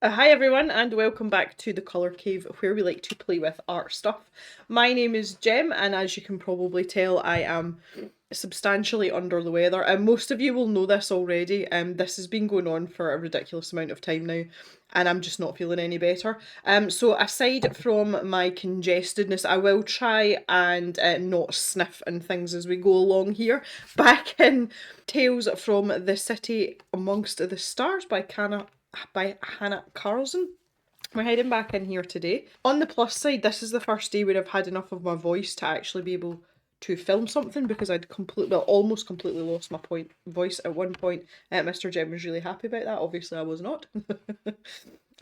Hi everyone and welcome back to the Colour Cave where we like to play with art stuff. My name is Jem and as you can probably tell I am substantially under the weather and most of you will know this already. This has been going on for a ridiculous amount of time now and I'm just not feeling any better. So aside from my congestedness, I will try and not sniff and things as we go along here. Back in Tales from the City Amongst the Stars by Hanna Karlzon. We're heading back in here today. On the plus side, this is the first day where I've had enough of my voice to actually be able to film something because I'd almost completely lost my voice at one point. Mr. Jem was really happy about that. Obviously, I was not.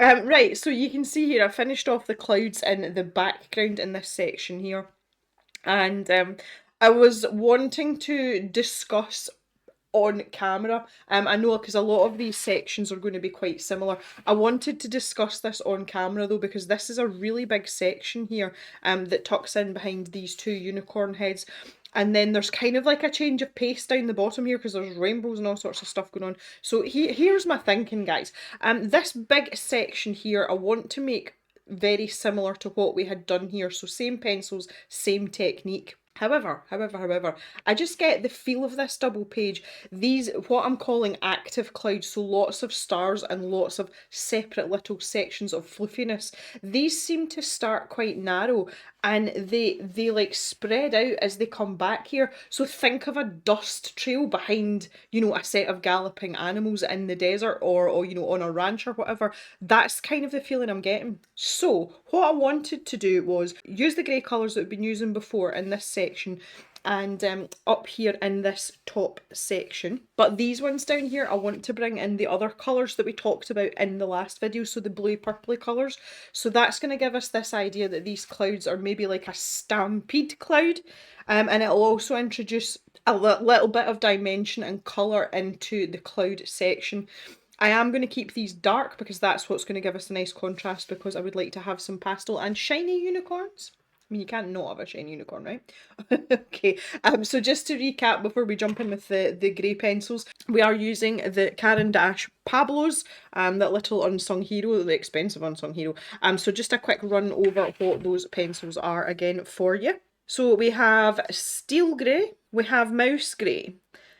Right, so you can see here I finished off the clouds in the background in this section here. And I was wanting to discuss on camera. I know because a lot of these sections are going to be quite similar. I wanted to discuss this on camera though because this is a really big section here that tucks in behind these two unicorn heads. And then there's kind of like a change of pace down the bottom here because there's rainbows and all sorts of stuff going on. So here's my thinking, guys. This big section here I want to make very similar to what we had done here. So same pencils, same technique. However, I just get the feel of this double page. These, what I'm calling active clouds, so lots of stars and lots of separate little sections of fluffiness. These seem to start quite narrow and they like spread out as they come back here. So think of a dust trail behind, you know, a set of galloping animals in the desert or you know, on a ranch or whatever. That's kind of the feeling I'm getting. So what I wanted to do was use the grey colours that we've been using before in this section and up here in this top section. But these ones down here, I want to bring in the other colours that we talked about in the last video, so the blue purpley colours. So that's going to give us this idea that these clouds are maybe like a stampede cloud, and it'll also introduce a little bit of dimension and colour into the cloud section. I am going to keep these dark because that's what's going to give us a nice contrast, because I would like to have some pastel and shiny unicorns. I mean, you can't not have a shiny unicorn, right? Okay, so just to recap before we jump in with the grey pencils, we are using the Caran d'Ache Pablos, that little unsung hero, the expensive unsung hero. So just a quick run over what those pencils are again for you. So we have steel grey, we have mouse grey,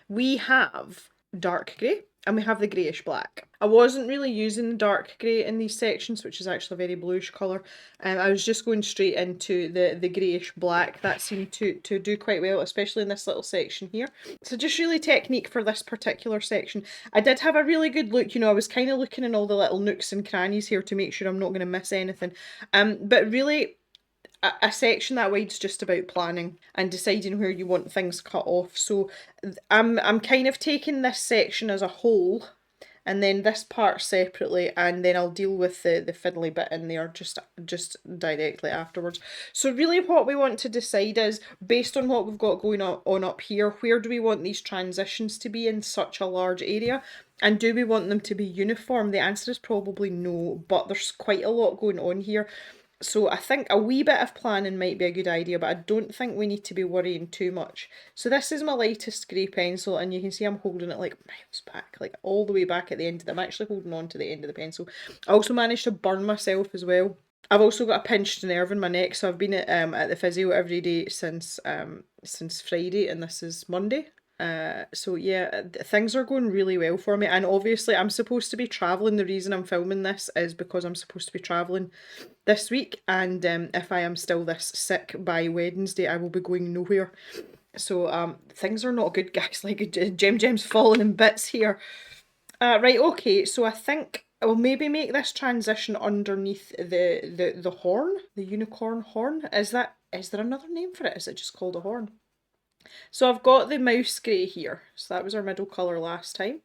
we have dark grey, and we have the greyish black. I wasn't really using the dark grey in these sections, which is actually a very bluish colour. I was just going straight into the greyish black. That seemed to do quite well, especially in this little section here. So just really technique for this particular section. I did have a really good look, you know, I was kind of looking in all the little nooks and crannies here to make sure I'm not going to miss anything. But really, a section that wide's just about planning and deciding where you want things cut off. So I'm kind of taking this section as a whole and then this part separately, and then I'll deal with the fiddly bit in there just directly afterwards. So really what we want to decide is, based on what we've got going on up here, where do we want these transitions to be in such a large area? And do we want them to be uniform? The answer is probably no, but there's quite a lot going on here. So I think a wee bit of planning might be a good idea, but I don't think we need to be worrying too much. So this is my lightest grey pencil, and you can see I'm holding it like miles back, like all the way back at the end. I'm actually holding on to the end of the pencil. I also managed to burn myself as well. I've also got a pinched nerve in my neck, so I've been at the physio every day since Friday, and this is Monday. So yeah, things are going really well for me, and obviously I'm supposed to be travelling. The reason I'm filming this is because I'm supposed to be travelling this week, and if I am still this sick by Wednesday, I will be going nowhere. So things are not good, guys. Like Jem's falling in bits here. Right, okay, so I think I'll maybe make this transition underneath the horn, the unicorn horn. Is there another name for it? Is it just called a horn? So I've got the mouse grey here. So that was our middle colour last time.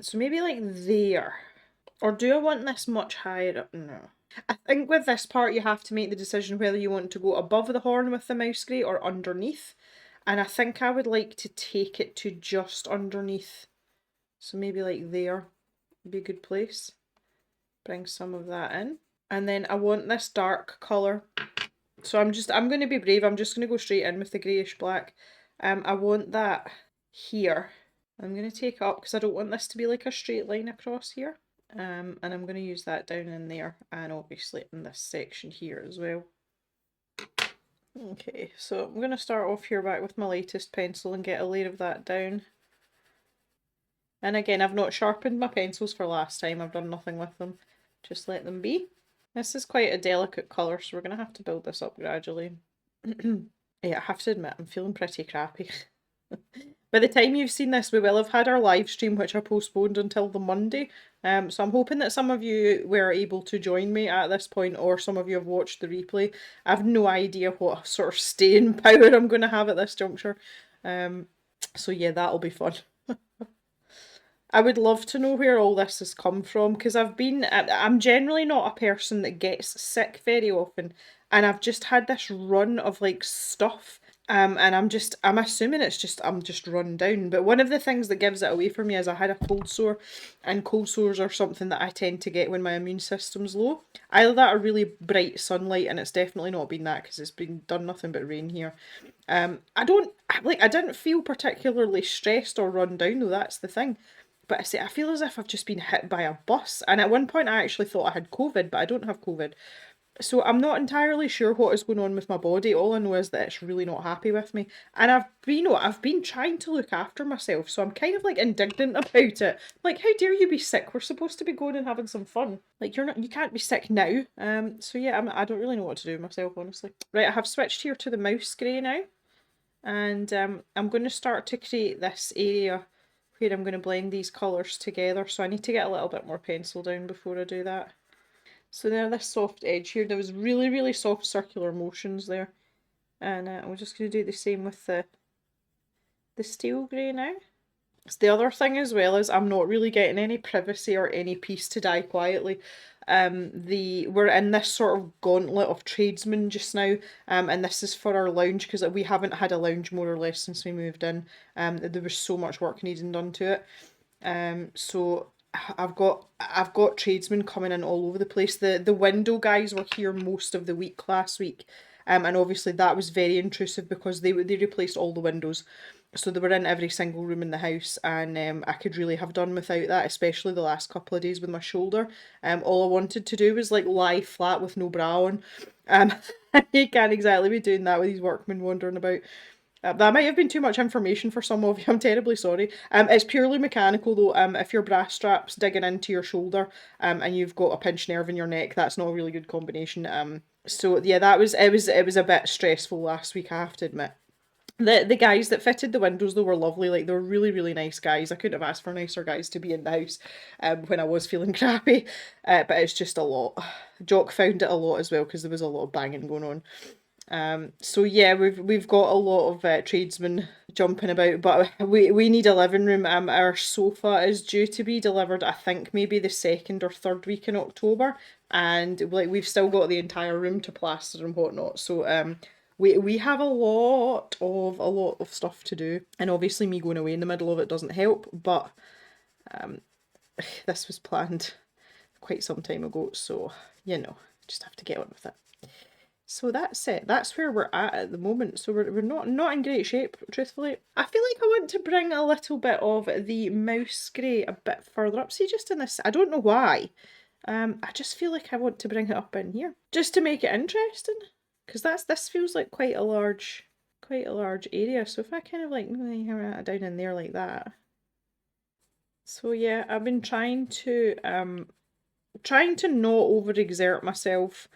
So maybe like there. Or do I want this much higher up? No. I think with this part you have to make the decision whether you want to go above the horn with the mouse grey or underneath. And I think I would like to take it to just underneath. So maybe like there would be a good place. Bring some of that in. And then I want this dark colour. So I'm going to be brave. I'm just going to go straight in with the greyish black. I want that here. I'm going to take it up because I don't want this to be like a straight line across here. And I'm going to use that down in there and obviously in this section here as well. Okay, so I'm going to start off here back with my latest pencil and get a layer of that down. And again, I've not sharpened my pencils for last time, I've done nothing with them, just let them be. This is quite a delicate colour, so we're going to have to build this up gradually. Yeah, I have to admit, I'm feeling pretty crappy. By the time you've seen this, we will have had our live stream, which I postponed until the Monday. So I'm hoping that some of you were able to join me at this point, or some of you have watched the replay. I have no idea what sort of staying power I'm going to have at this juncture. So yeah, that'll be fun. I would love to know where all this has come from, because I'm generally not a person that gets sick very often, and I've just had this run of like stuff. And I'm assuming I'm just run down. But one of the things that gives it away for me is I had a cold sore, and cold sores are something that I tend to get when my immune system's low. Either that or really bright sunlight, and it's definitely not been that because it's been done nothing but rain here. I didn't feel particularly stressed or run down though, that's the thing. But I feel as if I've just been hit by a bus. And at one point I actually thought I had COVID, but I don't have COVID. So I'm not entirely sure what is going on with my body. All I know is that it's really not happy with me. And I've been trying to look after myself, so I'm kind of like indignant about it. Like, how dare you be sick? We're supposed to be going and having some fun. Like, you can't be sick now. So yeah, I don't really know what to do myself, honestly. Right, I have switched here to the mouse grey now. And I'm going to start to create this area where I'm going to blend these colours together. So I need to get a little bit more pencil down before I do that. So there, this soft edge here, there was really, really soft circular motions there. And we're just going to do the same with the steel grey now. So the other thing as well is I'm not really getting any privacy or any peace to die quietly. We're in this sort of gauntlet of tradesmen just now, and this is for our lounge because we haven't had a lounge more or less since we moved in. There was so much work needing done to it. So I've got tradesmen coming in all over the place. The window guys were here most of the week last week, and obviously that was very intrusive because they replaced all the windows, so they were in every single room in the house, and I could really have done without that, especially the last couple of days with my shoulder. All I wanted to do was like lie flat with no bra on. You can't exactly be doing that with these workmen wandering about. That might have been too much information for some of you. I'm terribly sorry. It's purely mechanical though. If your bra strap's digging into your shoulder, and you've got a pinched nerve in your neck, that's not a really good combination. So yeah, it was a bit stressful last week, I have to admit. The guys that fitted the windows though were lovely. Like, they were really, really nice guys. I couldn't have asked for nicer guys to be in the house when I was feeling crappy. But it's just a lot. Jock found it a lot as well because there was a lot of banging going on. So yeah, we've got a lot of tradesmen jumping about, but we need a living room. Our sofa is due to be delivered, I think maybe the 2nd or 3rd week in October, and like we've still got the entire room to plaster and whatnot. So we have a lot of stuff to do, and obviously me going away in the middle of it doesn't help. But this was planned quite some time ago, so just have to get on with it. So that's it. That's where we're at the moment. So we're not in great shape, truthfully. I feel like I want to bring a little bit of the mouse grey a bit further up. See, just in this, I don't know why. I just feel like I want to bring it up in here just to make it interesting, because this feels like quite a large area. So if I kind of like hammer it down in there like that. So yeah, I've been trying to not overexert myself.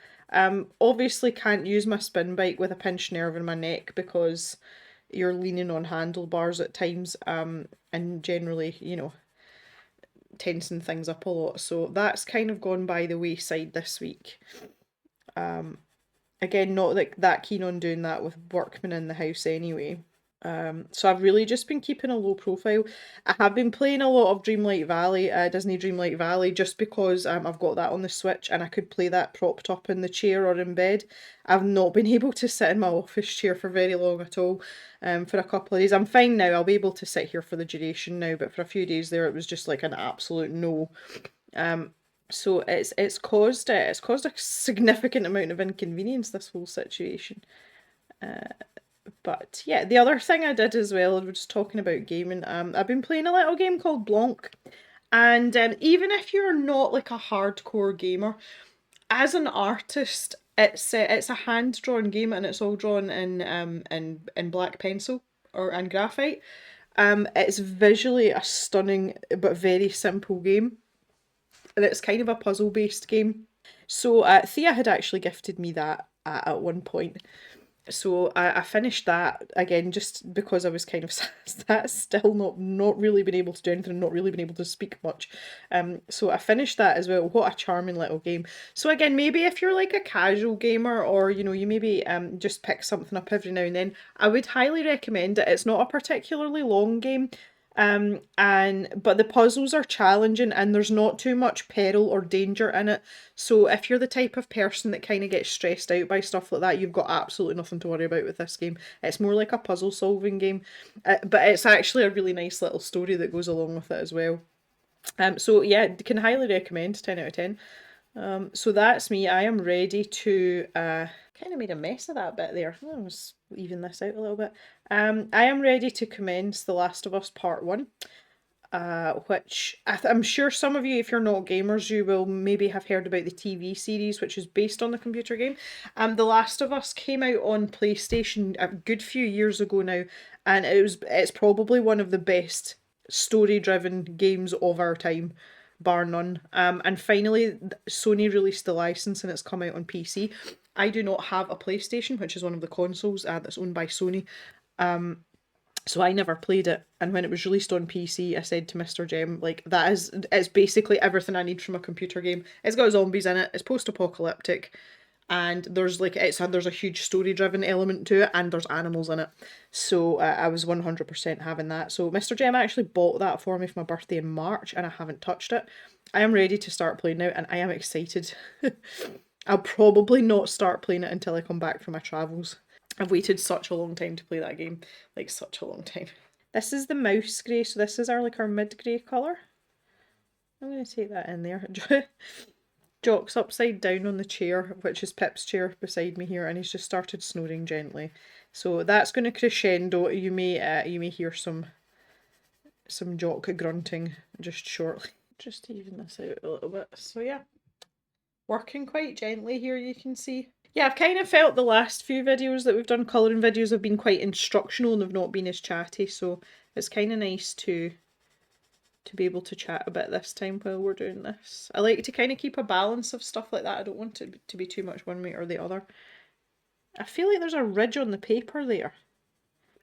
Obviously can't use my spin bike with a pinched nerve in my neck because you're leaning on handlebars at times, and generally, tensing things up a lot. So that's kind of gone by the wayside this week. Again, not like that keen on doing that with workmen in the house anyway. So I've really just been keeping a low profile. I have been playing a lot of Dreamlight Valley, Disney Dreamlight Valley, just because I've got that on the Switch and I could play that propped up in the chair or in bed. I've not been able to sit in my office chair for very long at all, for a couple of days. I'm fine now, I'll be able to sit here for the duration now, but for a few days there it was just like an absolute no. So it's caused a significant amount of inconvenience, this whole situation. But yeah, the other thing I did as well, we're just talking about gaming, I've been playing a little game called Blanc. And even if you're not like a hardcore gamer, as an artist, it's a hand drawn game, and it's all drawn in black pencil or and graphite. It's visually a stunning but very simple game, and it's kind of a puzzle based game. So Thea had actually gifted me that at one point. So I finished that again just because I was kind of sat still, not really been able to do anything, not really been able to speak much. So I finished that as well. What a charming little game. So again, maybe if you're like a casual gamer, or you know, you maybe just pick something up every now and then, I would highly recommend it. It's not a particularly long game. But the puzzles are challenging, and there's not too much peril or danger in it. So if you're the type of person that kind of gets stressed out by stuff like that, you've got absolutely nothing to worry about with this game. It's more like a puzzle solving game, but it's actually a really nice little story that goes along with it as well. So yeah, can highly recommend, 10 out of 10. So that's me. I am ready to kind of made a mess of that bit there. I'll just even this out a little bit. I am ready to commence The Last of Us Part 1. Which I'm sure some of you, if you're not gamers, you will maybe have heard about the TV series, which is based on the computer game. The Last of Us came out on PlayStation a good few years ago now, and it's probably one of the best story-driven games of our time, bar none. And finally, Sony released the license, and it's come out on PC. I do not have a PlayStation, which is one of the consoles that's owned by Sony. So I never played it, and when it was released on PC, I said to Mr. Gem, like, it's basically everything I need from a computer game. It's got zombies in it, it's post-apocalyptic, and there's a huge story-driven element to it, and there's animals in it. So I was 100% having that. So Mr. Gem actually bought that for me for my birthday in March, and I haven't touched it. I am ready to start playing now, and I am excited. I'll probably not start playing it until I come back from my travels. I've waited such a long time to play that game. Like, such a long time. This is the mouse grey, so this is our mid-grey colour. I'm going to take that in there. Jock's upside down on the chair, which is Pip's chair beside me here, and he's just started snoring gently. So that's going to crescendo. You may hear some Jock grunting just shortly. Just to even this out a little bit. So yeah, working quite gently here, you can see. Yeah, I've kind of felt the last few videos that we've done, colouring videos, have been quite instructional and have not been as chatty, so it's kind of nice to be able to chat a bit this time while we're doing this. I like to kind of keep a balance of stuff like that. I don't want it to be too much one way or the other. I feel like there's a ridge on the paper there.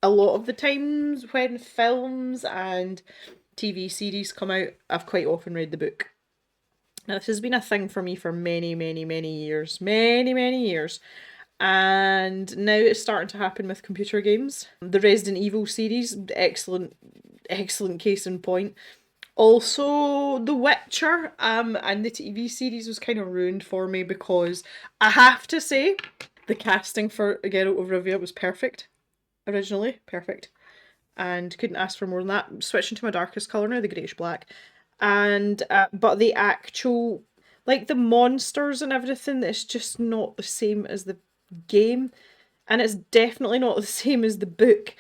A lot of the times when films and TV series come out, I've quite often read the book. Now, this has been a thing for me for many, many, many years. Many, many years. And now it's starting to happen with computer games. The Resident Evil series, excellent case in point. Also, The Witcher and the TV series was kind of ruined for me because I have to say the casting for Geralt of Rivia was perfect. Originally, perfect. And couldn't ask for more than that. Switching to my darkest colour now, the greyish black. And but the actual, like, the monsters and everything, it's just not the same as the game, and it's definitely not the same as the book.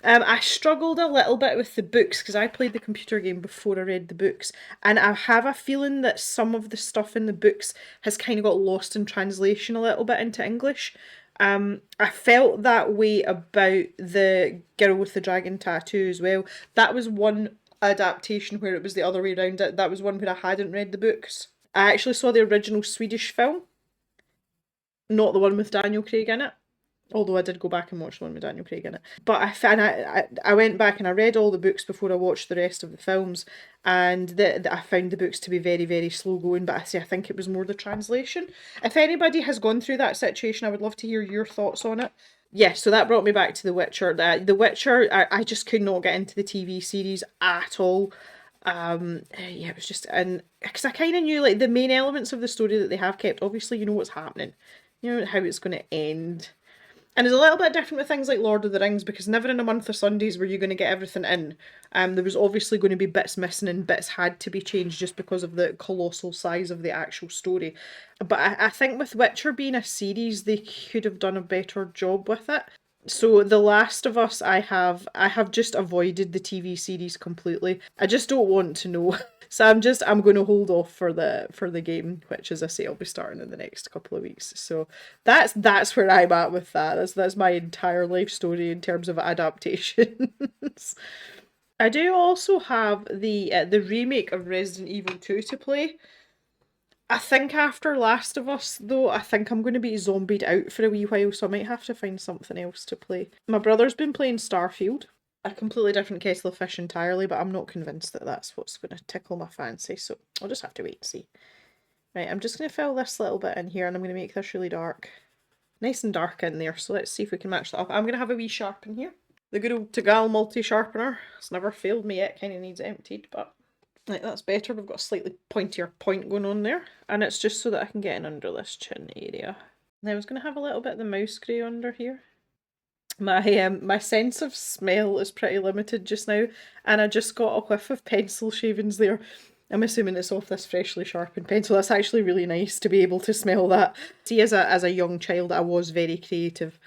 I struggled a little bit with the books because I played the computer game before I read the books, and I have a feeling that some of the stuff in the books has kind of got lost in translation a little bit into English. I felt that way about the Girl with the Dragon Tattoo as well. That was one adaptation where it was the other way around. That was one where I hadn't read the books. I actually saw the original Swedish film, not the one with Daniel Craig in it. Although I did go back and watch the one with Daniel Craig in it. But I went back and I read all the books before I watched the rest of the films, and I found the books to be very, very slow going, but I think it was more the translation. If anybody has gone through that situation, I would love to hear your thoughts on it. Yeah, so that brought me back to The Witcher. The Witcher, I just could not get into the TV series at all. Yeah, it was just, and because I kind of knew, like, the main elements of the story that they have kept, obviously you know what's happening, you know how it's going to end. And it's a little bit different with things like Lord of the Rings, because never in a month of Sundays were you going to get everything in. There was obviously going to be bits missing, and bits had to be changed just because of the colossal size of the actual story. But I think with Witcher being a series, they could have done a better job with it. So The Last of Us, I have just avoided the TV series completely. I just don't want to know. So I'm going to hold off for the game, which, as I say, I'll be starting in the next couple of weeks. So that's where I'm at with that. That's my entire life story in terms of adaptations. I do also have the remake of Resident Evil 2 to play. I think after Last of Us, though, I think I'm going to be zombied out for a wee while, so I might have to find something else to play. My brother's been playing Starfield, a completely different kettle of fish entirely, but I'm not convinced that that's what's going to tickle my fancy, so I'll just have to wait and see. Right, I'm just going to fill this little bit in here, and I'm going to make this really dark. Nice and dark in there, so let's see if we can match that up. I'm going to have a wee sharpen here. The good old Tagal multi-sharpener. It's never failed me yet, kind of needs emptied, but right, that's better. We've got a slightly pointier point going on there. And it's just so that I can get in under this chin area. Now I was going to have a little bit of the mouse grey under here. My sense of smell is pretty limited just now, and I just got a whiff of pencil shavings there. I'm assuming it's off this freshly sharpened pencil. That's actually really nice to be able to smell that. See, as a young child, I was very creative.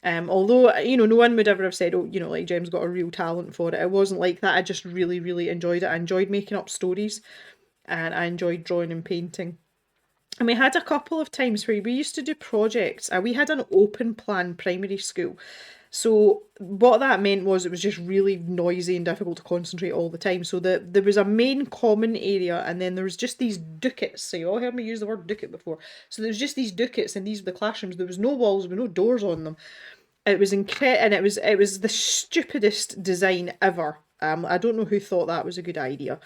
Although, no one would ever have said, oh, like Jem's got a real talent for it. It wasn't like that. I just really, really enjoyed it. I enjoyed making up stories, and I enjoyed drawing and painting. And we had a couple of times where we used to do projects. We had an open plan primary school. So what that meant was it was just really noisy and difficult to concentrate all the time. So there was a main common area, and then there was just these ducats. So you all heard me use the word ducat before. So there was just these ducats, and these were the classrooms. There was no walls, there were no doors on them. It was incredible, and it was the stupidest design ever. I don't know who thought that was a good idea.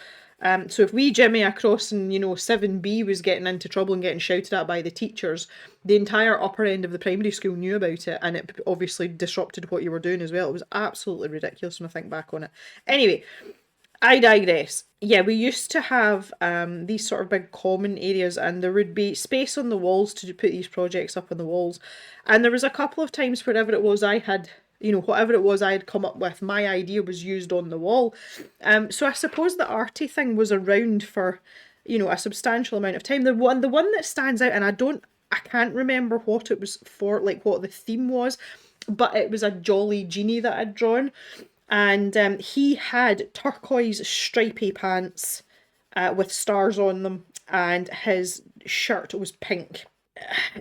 So if wee Jimmy across in 7B was getting into trouble and getting shouted at by the teachers, the entire upper end of the primary school knew about it, and it obviously disrupted what you were doing as well. It was absolutely ridiculous when I think back on it. Anyway, I digress. Yeah, we used to have these sort of big common areas, and there would be space on the walls to put these projects up on the walls. And there was a couple of times wherever it was I had, whatever it was I had come up with, my idea was used on the wall. So I suppose the arty thing was around for, a substantial amount of time. The one that stands out, and I can't remember what it was for, like what the theme was, but it was a jolly genie that I'd drawn. And he had turquoise stripy pants with stars on them, and his shirt was pink.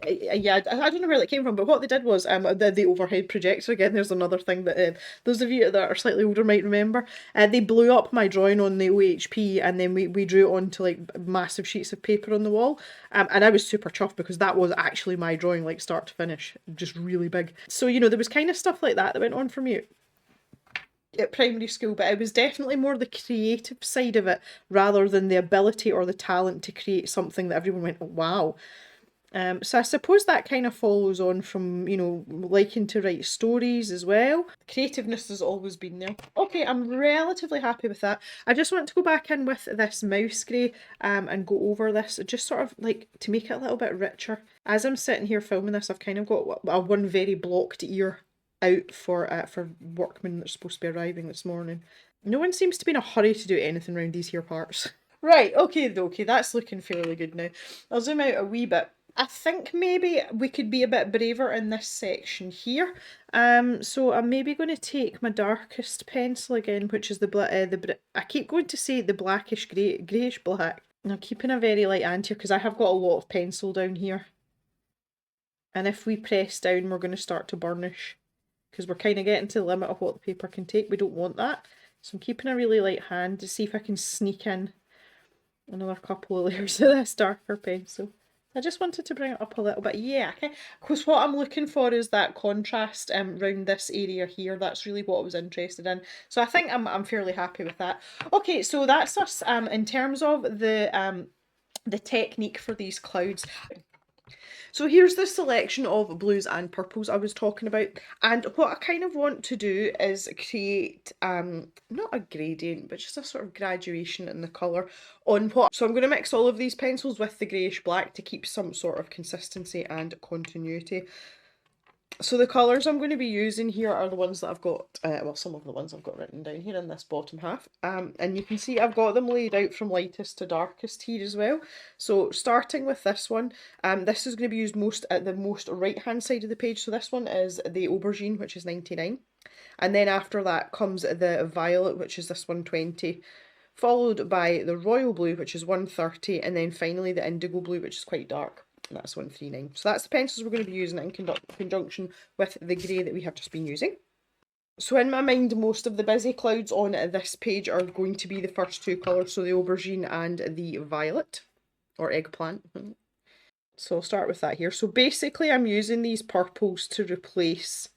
Yeah, I don't know where that came from, but what they did was the overhead projector. Again, there's another thing that those of you that are slightly older might remember. They blew up my drawing on the OHP, and then we drew it onto like massive sheets of paper on the wall. And I was super chuffed because that was actually my drawing, like start to finish, just really big. So there was kind of stuff like that went on for me at primary school, but it was definitely more the creative side of it rather than the ability or the talent to create something that everyone went, oh, wow. So I suppose that kind of follows on from, liking to write stories as well. Creativeness has always been there. Okay, I'm relatively happy with that. I just want to go back in with this mouse grey and go over this, just sort of like to make it a little bit richer. As I'm sitting here filming this, I've kind of got one very blocked ear out for workmen that's supposed to be arriving this morning. No one seems to be in a hurry to do anything around these here parts. Right, okay, that's looking fairly good now. I'll zoom out a wee bit. I think maybe we could be a bit braver in this section here. So I'm maybe going to take my darkest pencil again, which is I keep going to say the blackish greyish black. Now keeping a very light hand here because I have got a lot of pencil down here. And if we press down, we're going to start to burnish, because we're kind of getting to the limit of what the paper can take. We don't want that. So I'm keeping a really light hand to see if I can sneak in another couple of layers of this darker pencil. I just wanted to bring it up a little bit. Yeah, okay. Because what I'm looking for is that contrast around this area here. That's really what I was interested in. So I think I'm fairly happy with that. Okay, so that's us in terms of the technique for these clouds. So here's the selection of blues and purples I was talking about, and what I kind of want to do is create not a gradient but just a sort of graduation in the colour on what. So I'm going to mix all of these pencils with the greyish black to keep some sort of consistency and continuity. So the colours I'm going to be using here are the ones that I've got, well, some of the ones I've got written down here in this bottom half. And you can see I've got them laid out from lightest to darkest here as well. So starting with this one, this is going to be used most at the most right hand side of the page. So this one is the aubergine, which is 99. And then after that comes the violet, which is this 120. Followed by the royal blue, which is 130. And then finally the indigo blue, which is quite dark. That's 139. So that's the pencils we're going to be using in conjunction with the grey that we have just been using. So in my mind, most of the busy clouds on this page are going to be the first two colours, so the aubergine and the violet, or eggplant. So I'll start with that here. So basically I'm using these purples to replace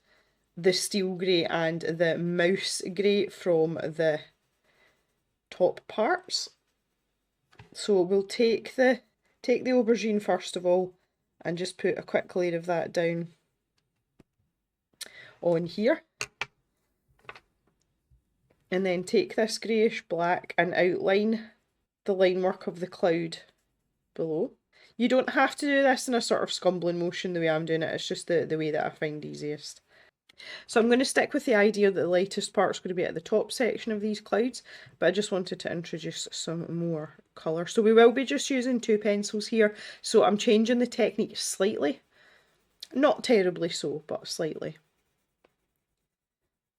the steel grey and the mouse grey from the top parts. So we'll take the aubergine first of all and just put a quick layer of that down on here. And then take this greyish black and outline the line work of the cloud below. You don't have to do this in a sort of scumbling motion the way I'm doing it, it's just the way that I find easiest. So I'm going to stick with the idea that the lightest part is going to be at the top section of these clouds, but I just wanted to introduce some more colour. So we will be just using two pencils here, so I'm changing the technique slightly. Not terribly so, but slightly.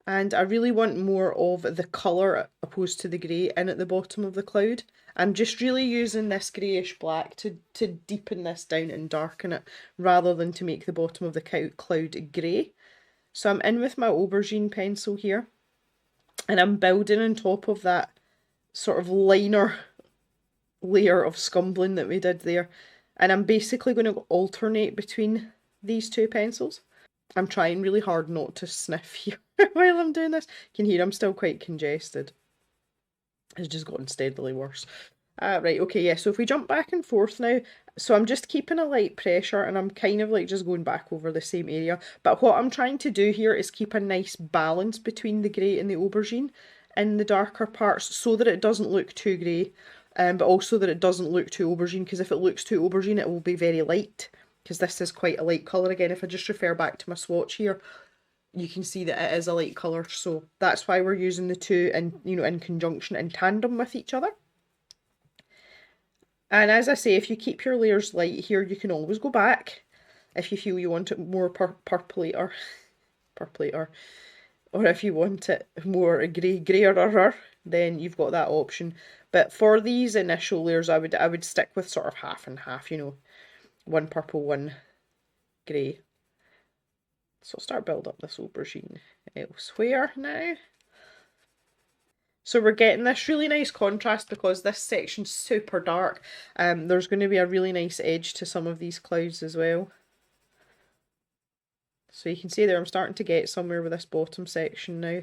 And I really want more of the colour opposed to the grey in at the bottom of the cloud. I'm just really using this greyish black to deepen this down and darken it, rather than to make the bottom of the cloud grey. So I'm in with my aubergine pencil here, and I'm building on top of that sort of liner layer of scumbling that we did there. And I'm basically going to alternate between these two pencils. I'm trying really hard not to sniff here while I'm doing this. You can hear I'm still quite congested. It's just gotten steadily worse. Right, okay, yeah, so if we jump back and forth now, so I'm just keeping a light pressure and I'm kind of like just going back over the same area. But what I'm trying to do here is keep a nice balance between the grey and the aubergine in the darker parts so that it doesn't look too grey, but also that it doesn't look too aubergine, because if it looks too aubergine it will be very light, because this is quite a light colour. Again, if I just refer back to my swatch here, you can see that it is a light colour, so that's why we're using the two in conjunction, in tandem with each other. And as I say, if you keep your layers light here, you can always go back if you feel you want it more purpley, or if you want it more greyer, then you've got that option. But for these initial layers, I would stick with sort of half and half, you know, one purple, one grey. So I'll start build up this aubergine elsewhere now. So we're getting this really nice contrast because this section's super dark. There's going to be a really nice edge to some of these clouds as well. So you can see there I'm starting to get somewhere with this bottom section now.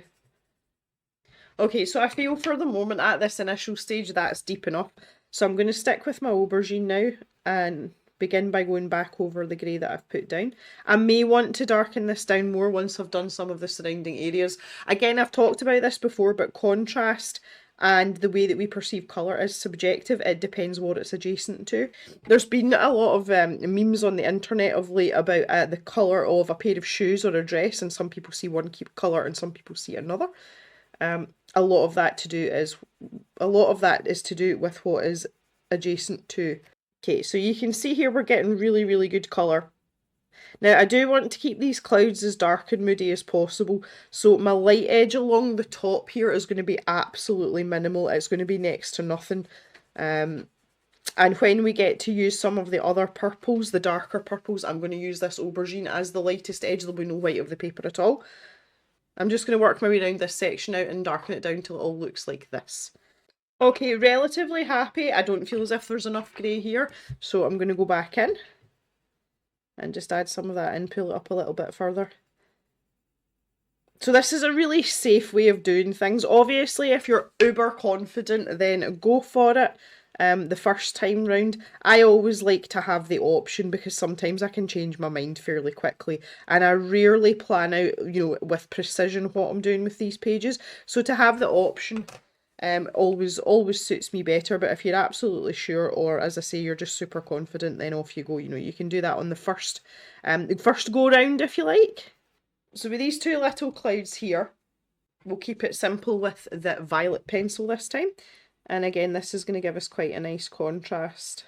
Okay, so I feel for the moment at this initial stage that's deep enough. So I'm going to stick with my aubergine now and begin by going back over the grey that I've put down. I may want to darken this down more once I've done some of the surrounding areas. Again, I've talked about this before, but contrast and the way that we perceive colour is subjective. It depends what it's adjacent to. There's been a lot of memes on the internet of late about the colour of a pair of shoes or a dress, and some people see one colour and some people see another. A lot of that is to do with what is adjacent to. Okay, so you can see here we're getting really, really good colour. Now I do want to keep these clouds as dark and moody as possible, so my light edge along the top here is going to be absolutely minimal. It's going to be next to nothing. And when we get to use some of the other purples, the darker purples, I'm going to use this aubergine as the lightest edge. There'll be no white of the paper at all. I'm just going to work my way around this section out and darken it down till it all looks like this. Okay, relatively happy. I don't feel as if there's enough grey here, so I'm going to go back in and just add some of that in, pull it up a little bit further. So this is a really safe way of doing things. Obviously, if you're uber confident, then go for it the first time round. I always like to have the option because sometimes I can change my mind fairly quickly, and I rarely plan out, you know, with precision what I'm doing with these pages. So to have the option Always suits me better. But if you're absolutely sure, or as I say, you're just super confident, then off you go. You know, you can do that on the first go round if you like. So with these two little clouds here, we'll keep it simple with the violet pencil this time. And again, this is going to give us quite a nice contrast.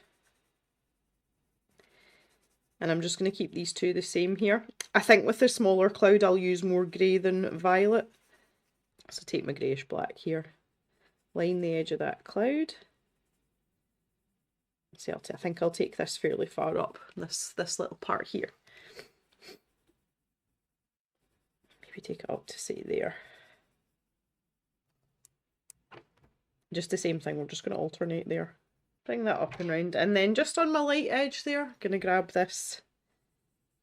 And I'm just going to keep these two the same here. I think with the smaller cloud, I'll use more grey than violet. So take my greyish black here. Line the edge of that cloud. See, I think I'll take this fairly far up, this little part here. Maybe take it up to say there. Just the same thing, we're just going to alternate there. Bring that up and round, and then just on my light edge there, going to grab this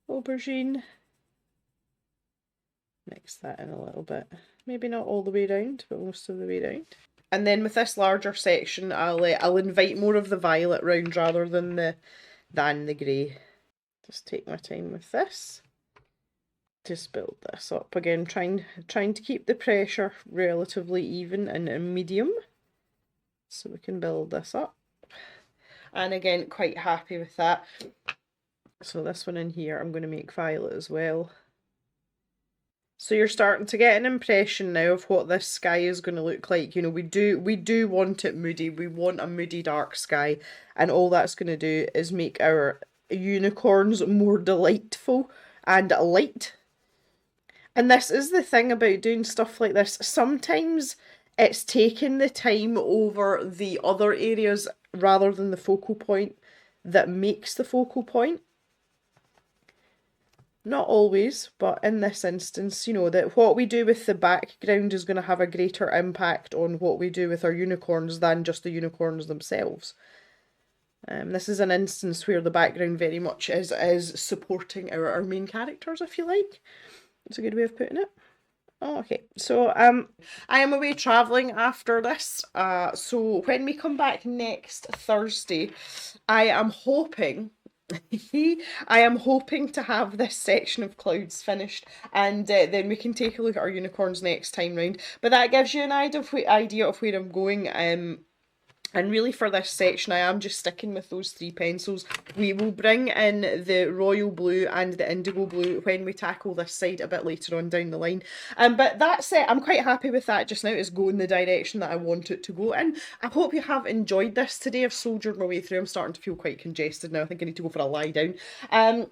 aubergine. Mix that in a little bit. Maybe not all the way round, but most of the way round. And then with this larger section, I'll invite more of the violet round rather than the grey. Just take my time with this. Just build this up again, trying to keep the pressure relatively even and medium, so we can build this up. And again, quite happy with that. So this one in here, I'm going to make violet as well. So you're starting to get an impression now of what this sky is going to look like. You know, we do want it moody. We want a moody dark sky, and all that's going to do is make our unicorns more delightful and light. And this is the thing about doing stuff like this. Sometimes it's taking the time over the other areas rather than the focal point that makes the focal point. Not always, but in this instance, you know, that what we do with the background is going to have a greater impact on what we do with our unicorns than just the unicorns themselves. This is an instance where the background very much is supporting our main characters, if you like. It's a good way of putting it. Okay, so I am away travelling after this, so when we come back next Thursday, I am hoping to have this section of clouds finished, and then we can take a look at our unicorns next time round. But that gives you an idea of where I'm going. And really for this section, I am just sticking with those three pencils. We will bring in the royal blue and the indigo blue when we tackle this side a bit later on down the line. But that's it. I'm quite happy with that just now. It's going the direction that I want it to go in. I hope you have enjoyed this today. I've soldiered my way through. I'm starting to feel quite congested now. I think I need to go for a lie down. And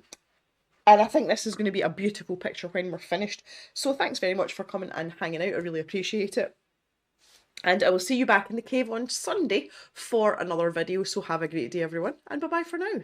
I think this is going to be a beautiful picture when we're finished. So thanks very much for coming and hanging out. I really appreciate it. And I will see you back in the cave on Sunday for another video. So have a great day, everyone, and bye-bye for now.